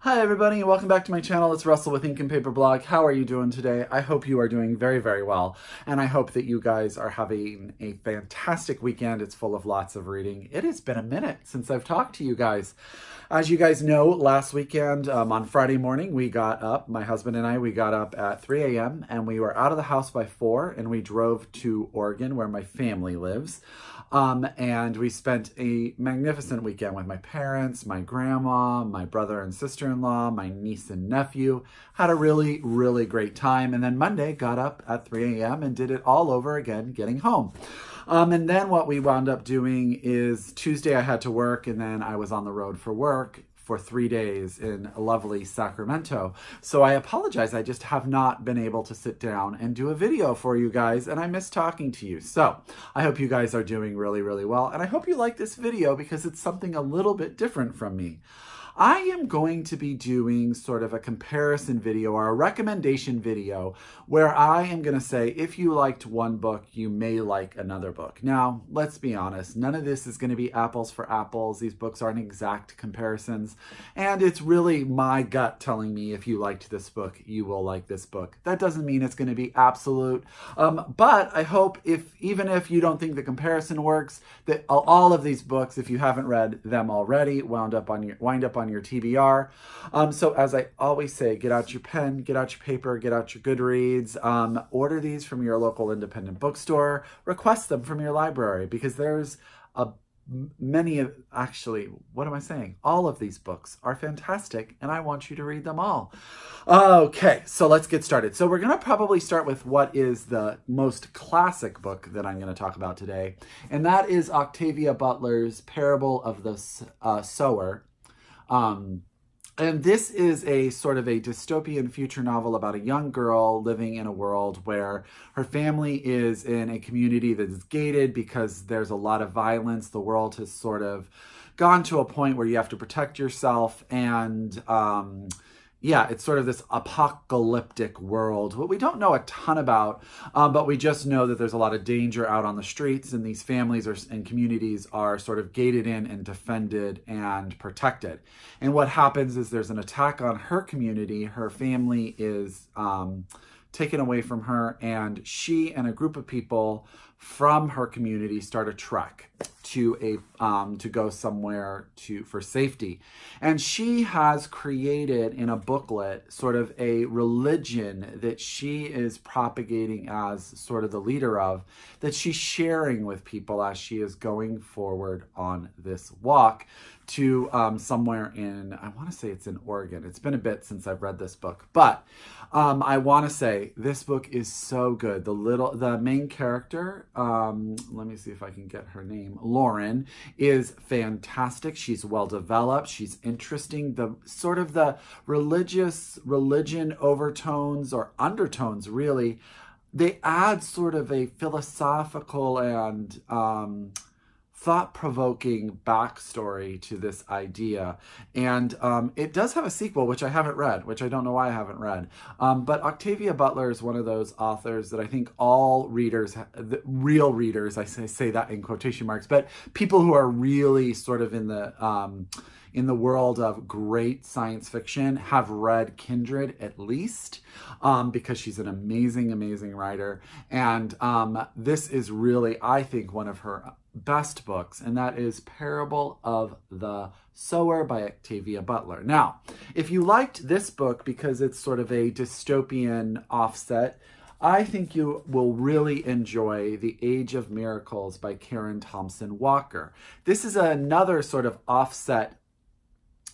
Hi everybody and welcome back to my channel. It's Russell with Ink and Paper Blog. How are you doing today? I hope you are doing very, very well. And I hope that you guys are having a fantastic weekend. It's full of lots of reading. It has been a minute since I've talked to you guys. As you guys know, last weekend on Friday morning, we got up, my husband and I, we got up at 3 a.m. and we were out of the house by 4 and we drove to Oregon where my family lives. And we spent a magnificent weekend with my parents, my grandma, my brother and sister-in-law, my niece and nephew. Had a really, really great time. And then Monday got up at 3 a.m. and did it all over again, getting home. And then what we wound up doing is Tuesday I had to work and then I was on the road for work for 3 days in lovely Sacramento. So I apologize, I just have not been able to sit down and do a video for you guys, and I miss talking to you. So I hope you guys are doing really, really well, and I hope you like this video because it's something a little bit different from me. I am going to be doing sort of a comparison video or a recommendation video where I am going to say, if you liked one book, you may like another book. Now, let's be honest, none of this is going to be apples for apples. These books aren't exact comparisons. And it's really my gut telling me if you liked this book, you will like this book. That doesn't mean it's going to be absolute. But I hope even if you don't think the comparison works, that all of these books, if you haven't read them already, wind up on your TBR. So as I always say, get out your pen, get out your paper, get out your Goodreads, order these from your local independent bookstore, request them from your library because there's all of these books are fantastic and I want you to read them all. Okay, so let's get started. So we're going to probably start with what is the most classic book that I'm going to talk about today, and that is Octavia Butler's Parable of the Sower. And this is a sort of a dystopian future novel about a young girl living in a world where her family is in a community that is gated because there's a lot of violence. The world has sort of gone to a point where you have to protect yourself, and yeah, it's sort of this apocalyptic world, what we don't know a ton about, but we just know that there's a lot of danger out on the streets, and these families and communities are sort of gated in and defended and protected. And what happens is there's an attack on her community. Her family is taken away from her, and she and a group of people from her community start a trek to go somewhere for safety. And she has created in a booklet sort of a religion that she is propagating as sort of the leader of, that she's sharing with people as she is going forward on this walk to somewhere in, I want to say it's in Oregon. It's been a bit since I've read this book, but I want to say this book is so good. The main character, let me see if I can get her name, Lauren, is fantastic. She's well developed. She's interesting. The sort of the religion overtones or undertones, really, they add sort of a philosophical and thought-provoking backstory to this idea. And it does have a sequel, which I haven't read, which I don't know why I haven't read. But Octavia Butler is one of those authors that I think all readers, real readers, I say that in quotation marks, but people who are really sort of in the world of great science fiction have read Kindred at least, because she's an amazing, amazing writer. And this is really, I think, one of her best books, and that is Parable of the Sower by Octavia Butler. Now, if you liked this book because it's sort of a dystopian offset, I think you will really enjoy The Age of Miracles by Thompson Walker. This is another sort of offset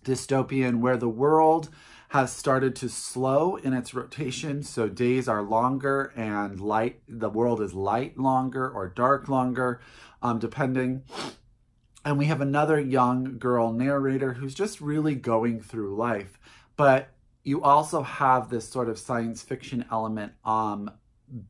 dystopian where the world has started to slow in its rotation, so days are longer and the world is light longer or dark longer, depending. And we have another young girl narrator who's just really going through life. But you also have this sort of science fiction element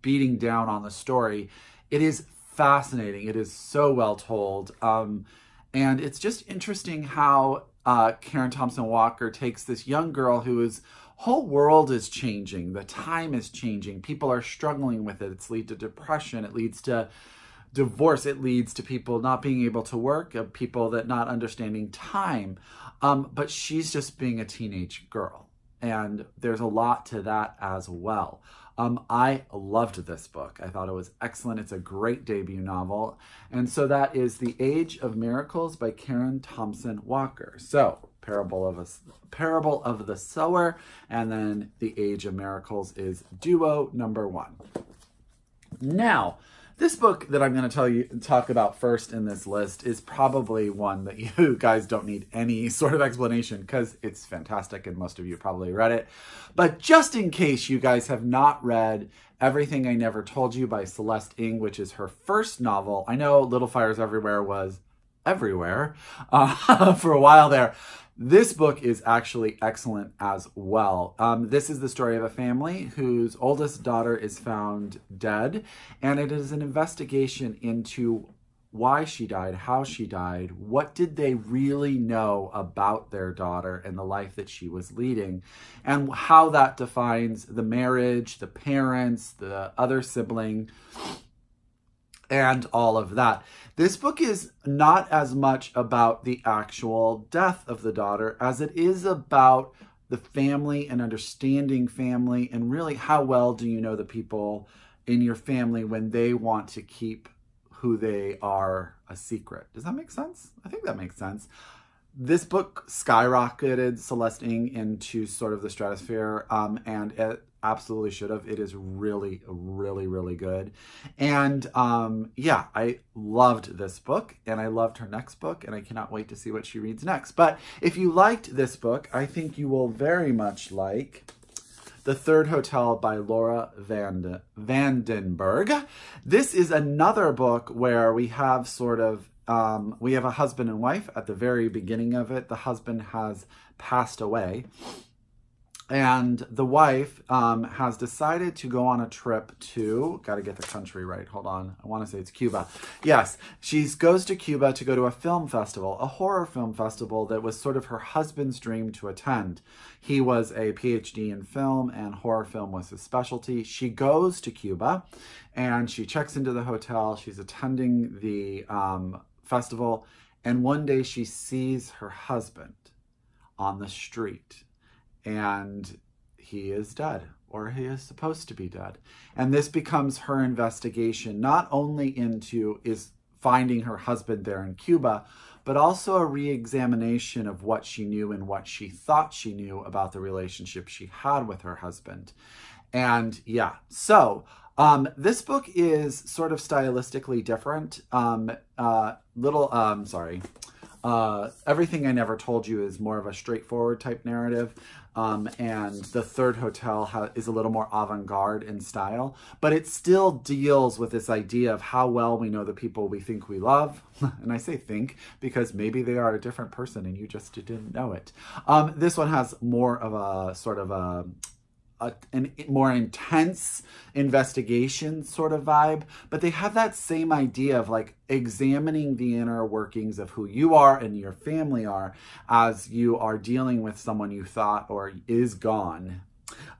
beating down on the story. It is fascinating. It is so well told. And it's just interesting how Thompson Walker takes this young girl whose whole world is changing. The time is changing. People are struggling with it. It's lead to depression. It leads to divorce. It leads to people not being able to work, of people that not understanding time. But she's just being a teenage girl. And there's a lot to that as well. I loved this book. I thought it was excellent. It's a great debut novel. And so that is The Age of Miracles by Karen Thompson Walker. So Parable of the Sower, and then The Age of Miracles is duo number 1. Now, this book that I'm going to talk about first in this list is probably one that you guys don't need any sort of explanation because it's fantastic and most of you probably read it. But just in case you guys have not read Everything I Never Told You by Celeste Ng, which is her first novel. I know Little Fires Everywhere was everywhere for a while there. This book is actually excellent as well. This is the story of a family whose oldest daughter is found dead, and it is an investigation into why she died, how she died, what did they really know about their daughter and the life that she was leading, and how that defines the marriage, the parents, the other sibling, and all of that. This book is not as much about the actual death of the daughter as it is about the family and understanding family, and really how well do you know the people in your family when they want to keep who they are a secret. Does that make sense? I think that makes sense. This book skyrocketed Celeste Ng into sort of the stratosphere, and it absolutely should have. It is really, really, really good. And yeah, I loved this book, and I loved her next book, and I cannot wait to see what she reads next. But if you liked this book, I think you will very much like The Third Hotel by Laura Vandenberg. This is another book where we have sort of we have a husband and wife at the very beginning of it. The husband has passed away, and the wife has decided to go on a trip to, got to get the country right, hold on, I want to say it's Cuba. Yes, she goes to Cuba to go to a film festival, a horror film festival that was sort of her husband's dream to attend. He was a PhD in film, and horror film was his specialty. She goes to Cuba, and she checks into the hotel. She's attending the festival, and one day she sees her husband on the street, and he is dead, or he is supposed to be dead. And this becomes her investigation, not only into is finding her husband there in Cuba, but also a re-examination of what she knew and what she thought she knew about the relationship she had with her husband. And yeah, so this book is sort of stylistically different. Everything I Never Told You is more of a straightforward type narrative. And The Third Hotel is a little more avant-garde in style, but it still deals with this idea of how well we know the people we think we love. And I say think because maybe they are a different person and you just didn't know it. This one has more of a sort of a more intense investigation sort of vibe, but they have that same idea of like examining the inner workings of who you are and your family are as you are dealing with someone you thought or is gone,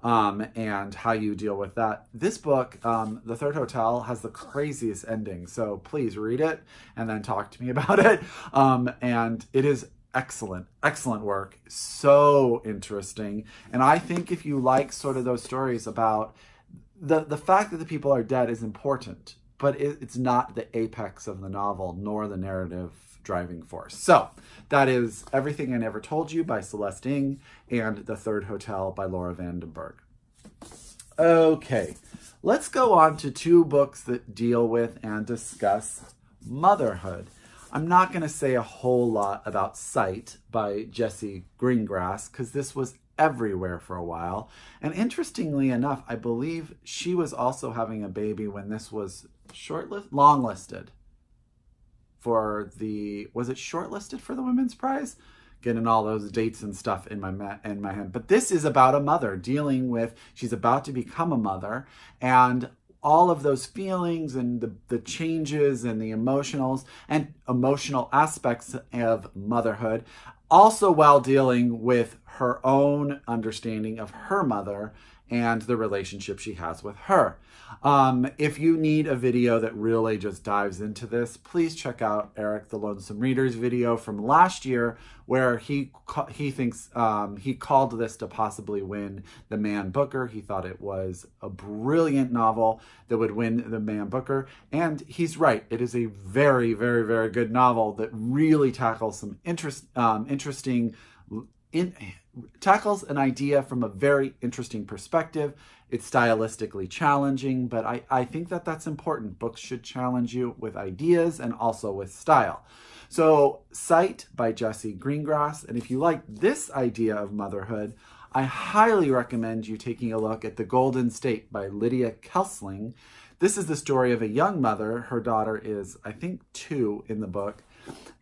and how you deal with that. This book, The Third Hotel, has the craziest ending, so please read it and then talk to me about it. And it is excellent, excellent work. So interesting. And I think if you like sort of those stories about the fact that the people are dead is important, but it's not the apex of the novel nor the narrative driving force. So that is Everything I Never Told You by Celeste Ng and The Third Hotel by Laura Vandenberg. Okay, let's go on to two books that deal with and discuss motherhood. I'm not going to say a whole lot about Sight by Jessie Greengrass because this was everywhere for a while. And interestingly enough, I believe she was also having a baby when this was longlisted for the, was it shortlisted for the Women's Prize? Getting all those dates and stuff in my head. But this is about a mother dealing with, she's about to become a mother, and all of those feelings and the changes and the emotional aspects of motherhood, also while dealing with her own understanding of her mother and the relationship she has with her. If you need a video that really just dives into this, please check out Eric the Lonesome Reader's video from last year, where he thinks he called this to possibly win the Man Booker. He thought it was a brilliant novel that would win the Man Booker, and he's right. It is a very, very, very good novel that really tackles some tackles an idea from a very interesting perspective. It's stylistically challenging, but I think that that's important. Books should challenge you with ideas and also with style. So, Sight by Jessie Greengrass. And if you like this idea of motherhood, I highly recommend you taking a look at The Golden State by Lydia Kiesling. This is the story of a young mother. Her daughter is, I think, 2 in the book.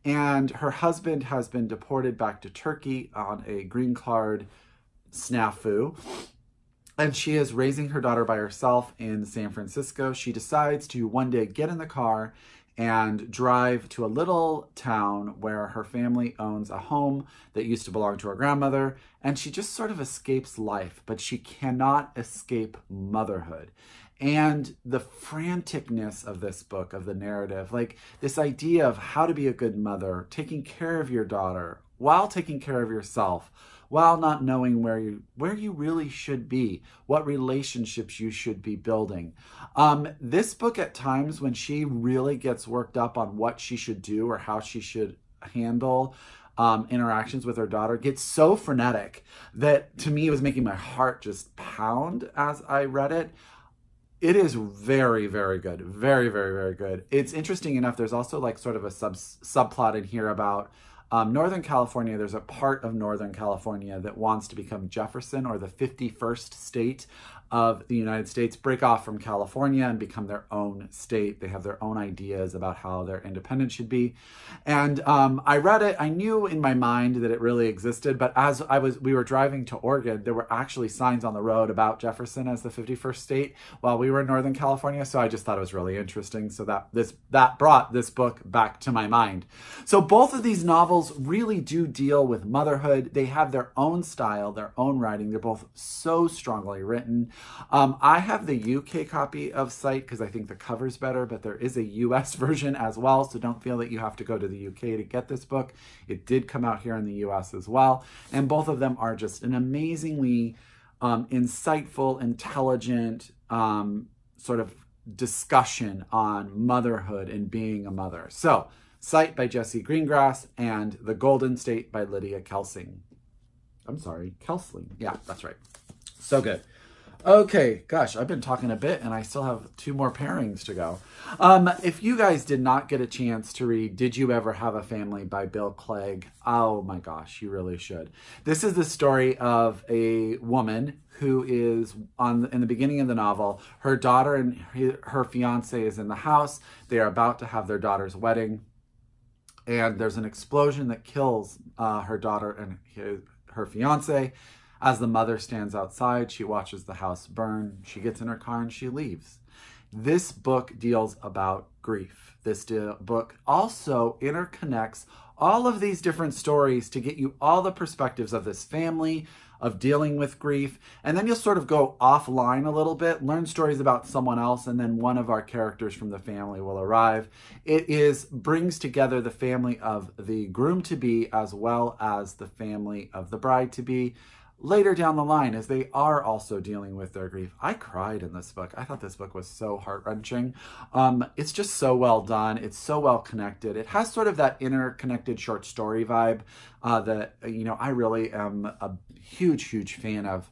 And her husband has been deported back to Turkey on a green card snafu. And she is raising her daughter by herself in San Francisco. She decides to one day get in the car and drive to a little town where her family owns a home that used to belong to her grandmother. And she just sort of escapes life, but she cannot escape motherhood. And the franticness of this book, of the narrative, like this idea of how to be a good mother, taking care of your daughter while taking care of yourself, while not knowing where you really should be, what relationships you should be building. This book at times, when she really gets worked up on what she should do or how she should handle interactions with her daughter, gets so frenetic that to me it was making my heart just pound as I read it. It is very, very good. Very, very, very good. It's interesting enough. There's also like sort of a subplot in here about Northern California. There's a part of Northern California that wants to become Jefferson, or the 51st state of the United States, break off from California and become their own state. They have their own ideas about how their independence should be. And I read it. I knew in my mind that it really existed, but as we were driving to Oregon, there were actually signs on the road about Jefferson as the 51st state while we were in Northern California. So I just thought it was really interesting. So that brought this book back to my mind. So both of these novels really do deal with motherhood. They have their own style, their own writing. They're both so strongly written. I have the UK copy of Sight because I think the cover's better, but there is a US version as well, so don't feel that you have to go to the UK to get this book. It did come out here in the US as well, and both of them are just an amazingly insightful, intelligent sort of discussion on motherhood and being a mother. So, Sight by Jessie Greengrass and The Golden State by Lydia Kiesling. I'm sorry, Kiesling. Yeah, that's right. So good. Okay, gosh, I've been talking a bit and I still have 2 more pairings to go. If you guys did not get a chance to read Did You Ever Have a Family by Bill Clegg, oh my gosh, you really should. This is the story of a woman who is in the beginning of the novel. Her daughter and her fiance is in the house. They are about to have their daughter's wedding. And there's an explosion that kills her daughter and her fiance. As the mother stands outside, she watches the house burn. She gets in her car and she leaves. This book deals about grief. This book also interconnects all of these different stories to get you all the perspectives of this family, of dealing with grief. And then you'll sort of go offline a little bit, learn stories about someone else, and then one of our characters from the family will arrive. It brings together the family of the groom-to-be as well as the family of the bride-to-be later down the line, as they are also dealing with their grief. I cried in this book. I thought this book was so heart-wrenching. It's just so well done. It's so well connected. It has sort of that interconnected short story vibe that, I really am a huge, huge fan of.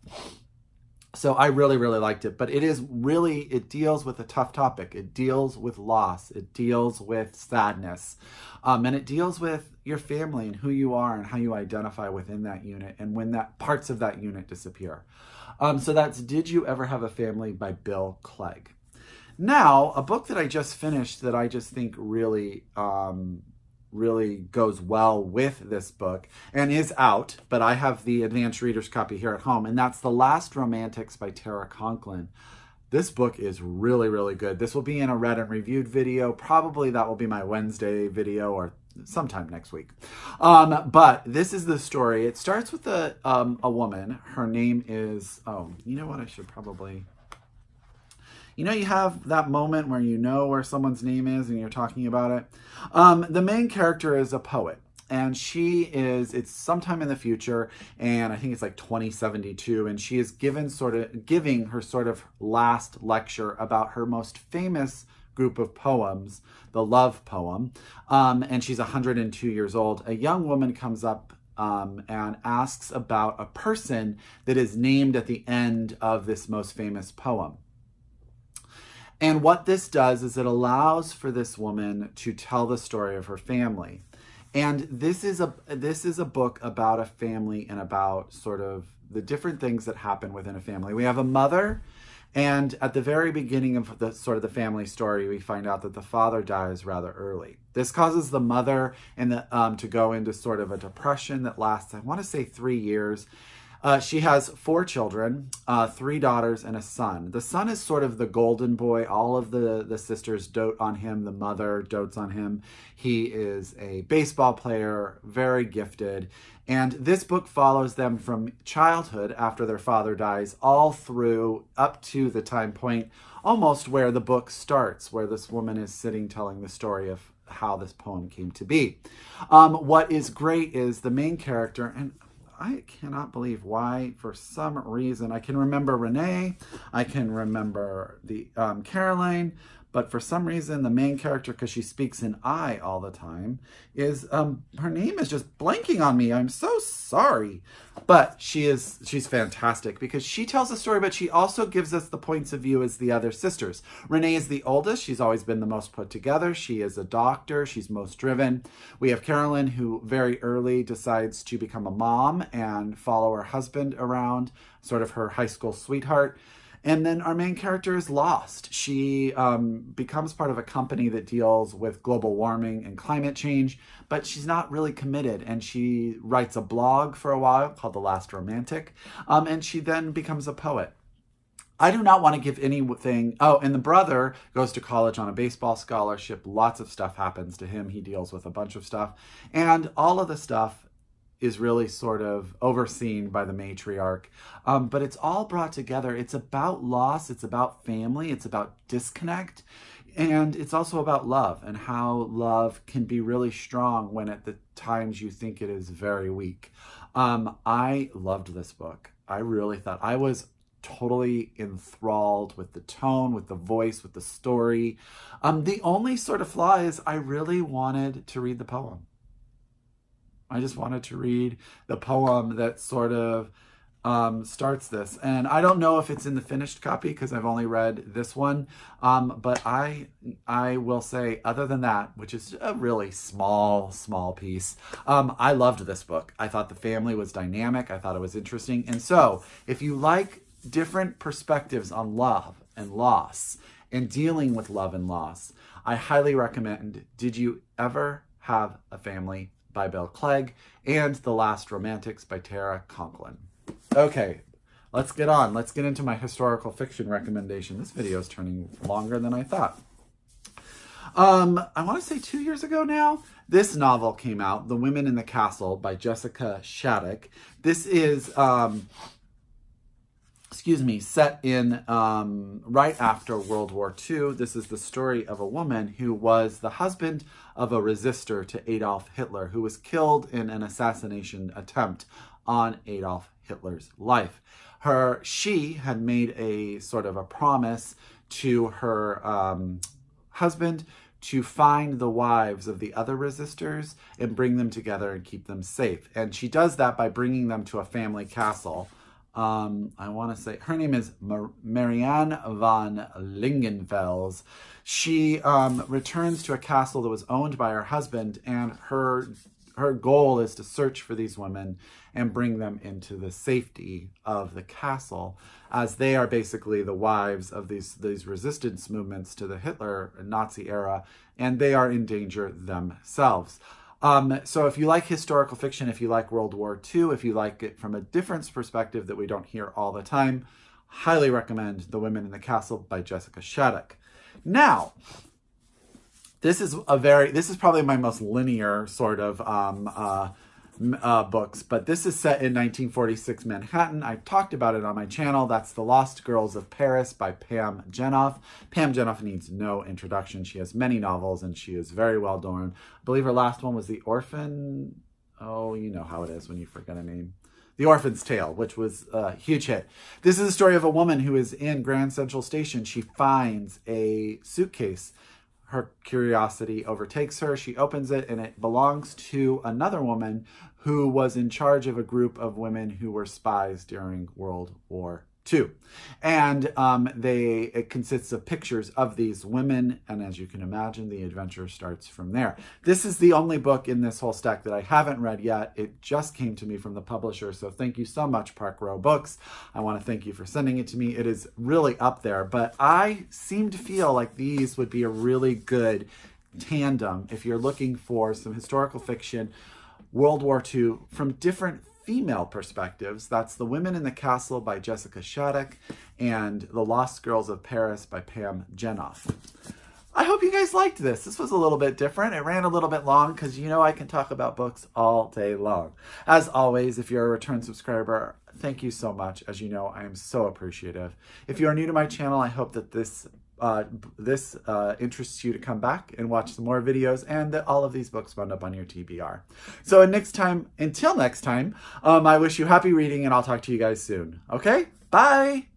So I really, really liked it. But it deals with a tough topic. It deals with loss. It deals with sadness. And it deals with your family and who you are and how you identify within that unit and when parts of that unit disappear. So that's Did You Ever Have a Family by Bill Clegg. Now, a book that I just finished that I just think really goes well with this book and is out, but I have the advanced reader's copy here at home, and that's The Last Romantics by Tara Conklin. This book is really, really good. This will be in a read and reviewed video. Probably that will be my Wednesday video or sometime next week. But this is the story. It starts with a woman. Her name is, oh, you know what? I should probably... You know, you have that moment where you know where someone's name is and you're talking about it. The main character is a poet. And it's sometime in the future, and I think it's like 2072, and she is giving her sort of last lecture about her most famous group of poems, the love poem, and she's 102 years old. A young woman comes up and asks about a person that is named at the end of this most famous poem. And what this does is it allows for this woman to tell the story of her family. And this is a book about a family and about sort of the different things that happen within a family. We have a mother, and at the very beginning of the family story, we find out that the father dies rather early. This causes the mother to go into sort of a depression that lasts, I want to say, 3 years. She has 4 children, 3 daughters and a son. The son is sort of the golden boy. All of the sisters dote on him. The mother dotes on him. He is a baseball player, very gifted. And this book follows them from childhood after their father dies all through up to the time point almost where the book starts, where this woman is sitting telling the story of how this poem came to be. What is great is the main character, and I cannot believe why, for some reason, I can remember Renee, I can remember the Caroline, but for some reason, the main character, because she speaks in I all the time, is, her name is just blanking on me. I'm so sorry. But she's fantastic because she tells a story, but she also gives us the points of view as the other sisters. Renee is the oldest. She's always been the most put together. She is a doctor. She's most driven. We have Caroline, who very early decides to become a mom and follow her husband around, sort of her high school sweetheart. And then our main character is lost. She becomes part of a company that deals with global warming and climate change, but she's not really committed. And she writes a blog for a while called The Last Romantic, and she then becomes a poet. I do not want to give anything. Oh, and the brother goes to college on a baseball scholarship. Lots of stuff happens to him. He deals with a bunch of stuff. And all of the stuff is really sort of overseen by the matriarch. But it's all brought together. It's about loss. It's about family. It's about disconnect. And it's also about love and how love can be really strong when at the times you think it is very weak. I loved this book. I really thought I was totally enthralled with the tone, with the voice, with the story. The only sort of flaw is I really wanted to read the poem. I just wanted to read the poem that sort of starts this. And I don't know if it's in the finished copy because I've only read this one. But I will say, other than that, which is a really small piece, I loved this book. I thought the family was dynamic. I thought it was interesting. And so if you like different perspectives on love and loss and dealing with love and loss, I highly recommend Did You Ever Have a Family by Clegg and The Last Romantics by Tara Conklin. Okay, let's get on. Let's get into my historical fiction recommendation. This video is turning longer than I thought. I want to say 2 years ago now, this novel came out, The Women in the Castle by Jessica Shattuck. This is, set in right after World War II. This is the story of a woman who was the husband of a resistor to Adolf Hitler, who was killed in an assassination attempt on Adolf Hitler's life. She had made a sort of a promise to her husband to find the wives of the other resistors and bring them together and keep them safe. And she does that by bringing them to a family castle. I want to say her name is Marianne von Lingenfels. She returns to a castle that was owned by her husband, and her goal is to search for these women and bring them into the safety of the castle, as they are basically the wives of these resistance movements to the Hitler Nazi era, and they are in danger themselves. So if you like historical fiction, if you like World War II, if you like it from a different perspective that we don't hear all the time, highly recommend The Women in the Castle by Jessica Shattuck. Now, This is probably my most linear sort of books, but this is set in 1946 Manhattan. I've talked about it on my channel. That's The Lost Girls of Paris by Pam Jenoff. Pam Jenoff needs no introduction. She has many novels and she is very well known. I believe her last one was The Orphan. Oh, you know how it is when you forget a name. The Orphan's Tale, which was a huge hit. This is the story of a woman who is in Grand Central Station. She finds a suitcase. Her curiosity overtakes her. She opens it and it belongs to another woman who was in charge of a group of women who were spies during World War II. And it consists of pictures of these women. And as you can imagine, the adventure starts from there. This is the only book in this whole stack that I haven't read yet. It just came to me from the publisher. So thank you so much, Park Row Books. I want to thank you for sending it to me. It is really up there, but I seem to feel like these would be a really good tandem if you're looking for some historical fiction, World War II, from different female perspectives. That's The Women in the Castle by Jessica Shattuck and The Lost Girls of Paris by Pam Jenoff. I hope you guys liked this. This was a little bit different. It ran a little bit long because you know I can talk about books all day long. As always, if you're a return subscriber, thank you so much. As you know, I am so appreciative. If you are new to my channel, I hope that this interests you to come back and watch some more videos and that all of these books wound up on your TBR. So until next time, I wish you happy reading and I'll talk to you guys soon. Okay? Bye!